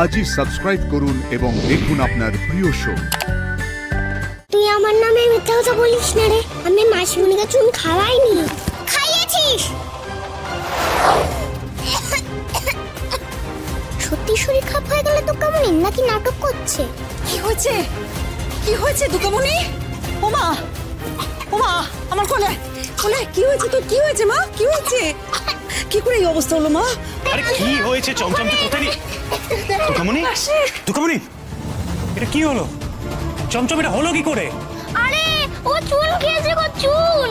আজই সাবস্ক্রাইব করুন এবং দেখুন আপনার প্রিয় শো। তুই আমার নামে মিথ্যা কথা বলিস না রে, আমি মাসিমণিকে চুন খাওয়াইনি। খাইয়েছিস। সত্যি শরীর খারাপ হয়ে গেলে তো কেমন নাকি নাটক করছে? কি হয়েছে? কি হয়েছে দুকামণি? ওমা ওমা আমার কোলে কোলে কি হয়েছে? তো কি হয়েছে মা? কি হয়েছে? কি করে এই অবস্থা হলো মা? আরে কি হয়েছে? চমচম তো কোথায়? দুকামণি দুকামণি এটা কি হলো? চমচম এটা হলো কি করে? আরে ও চুন খেয়েছে গো, চুন।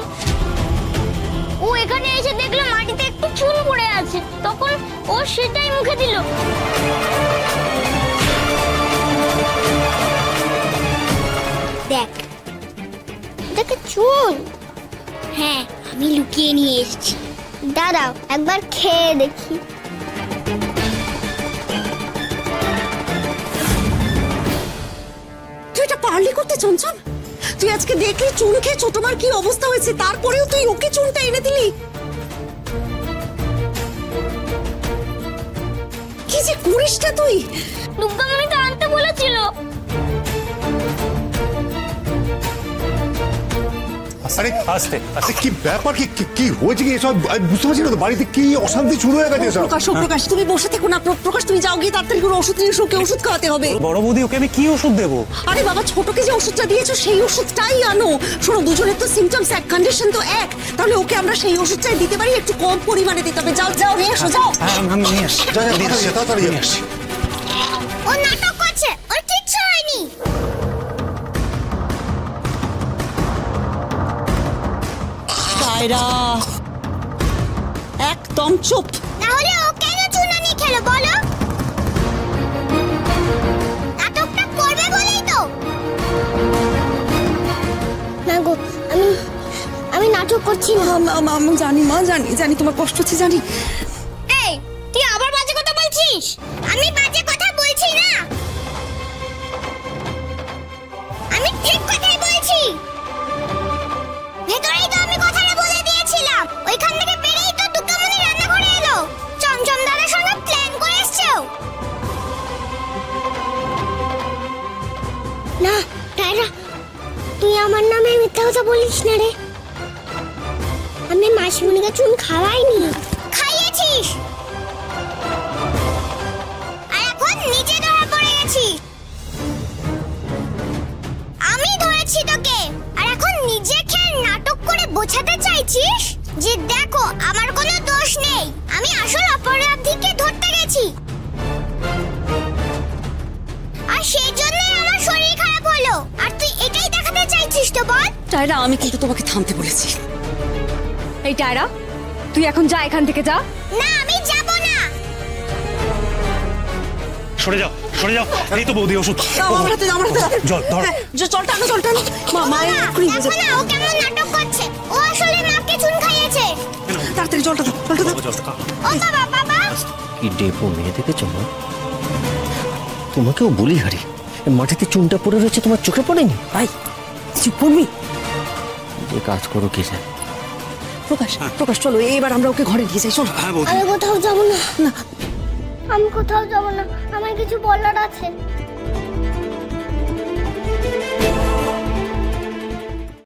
ও এখানে এসে দেখলো মাটিতে একটু চুন পড়ে আছে, তখন ও সেটাই মুখে দিল। দেখ দেখ চুন। হ্যাঁ আমি লুকিয়ে নিয়ে এসেছি, দাঁড়াও একবার খেয়ে দেখি। তুই এটা পারলি করতে চমচম? তুই আজকে দেখলি চুন খেয়ে ছোট মার কি অবস্থা হয়েছে, তারপরেও তুই ওকে চুনটা এনে দিলি? কি যে করিসটা তুই? দুর্গামণি তো আনতে বলেছিল। আরে আস্তে আস্তে কি ব্যাপার? কি হয়েছে? কি এসব বুঝতে পারছি না তো। বাড়িতে কি অশান্তি শুরু হয়ে গেছে সব। প্রকাশ তুমি বসে থেকো না। প্রকাশ তুমি যাও গিয়ে তাড়াতাড়ি করে ওষুধ নিয়ে এসো, ওকে ওষুধ খাওয়াতে হবে। বড় বৌদি ওকে আমি কি ওষুধ দেবো? আরে বাবা ছোটকে যে ওষুধটা দিয়েছো সেই ওষুধটাই আনো। শোনো দুজনের তো সিমটমস এক, কন্ডিশন তো এক, তাহলে ওকে আমরা সেই ওষুধটাই দিতে পারি, একটু কম পরিমাণে দিতে হবে। যাও যাও নিয়ে এসো যাও। আমি নিয়ে আসছি। তাড়াতাড়ি নিয়ে আসছি। ও নাটক করছে, ওর কিচ্ছু হয়নি। কায়রা একদম চুপ। তাহলে ও কেন চুনা নিয়ে খেলো বলো? নাটকটা করবে বলেই তো। না গো, আমি নাটক করছি না। আমি জানি মা, জানি তোমার কষ্ট হচ্ছে, জানি। এই তুই আবার বাজে কথা বলছিস? আমি বাজে কথা বলছি না, আমি ঠিক কথাই বলছি। ভেতরেই তো আমি কথাটা বলে দিয়েছিলাম। ওইখান থেকে বেরিয়েই তো দুকামণি রান্না করে এলো। চমচম দাদার সঙ্গে প্ল্যান করে এসছো। না টায়রা, তুই আমার নামে মিথ্যা কথা বলিস না রে, আমি মাসিমণিকে চুন খাওয়াইনি। খাইয়েছিস। আর এখন নিচে ধরা পড়ে গেছি। আমি ধরেছি তোকে, আর এখন নিজে খেয়ে নাটক করে বোঝাতে চাইছিস যে দেখো আমার কোনো দোষ নেই, আমি আসল অপরাধীকে ধরতে গেছি, আর সেই জন্যই আমার শরীর খারাপ হলো। আর তুই এটাই দেখাতে চাইছিস তো বল? টায়রা আমি কিন্তু তোমাকে থামতে বলেছি। এই টায়রা তুই এখন যা, এখান থেকে যা। না আমি যাব না। সরে যাও সরে যাও। এই তো বৌদি ওষুধ। আমার হাতে জল ধর। জলটা আনো। মা এক্ষুনি হয়ে যাবে। দেখো না ও কেমন নাটক করছে, ও আসলে মাকে চুন খাইয়েছে। তাড়াতাড়ি জলটা দাও। ও বাবা বাবা। কি ডেপো মেয়ে দেখেছো মা? তোমাকেও বলি হারি, মাটিতে চুনটা পড়ে রয়েছে, তোমার চোখে পড়েনি? ভাই চুপ করবি? যে কাজ করো কে যায়। প্রকাশ চলো এবার আমরা ওকে ঘরে নিয়ে যাই, চলো। আমি কোথাও যাব না। আমি কোথাও যাব না, আমার কিছু বলার আছে।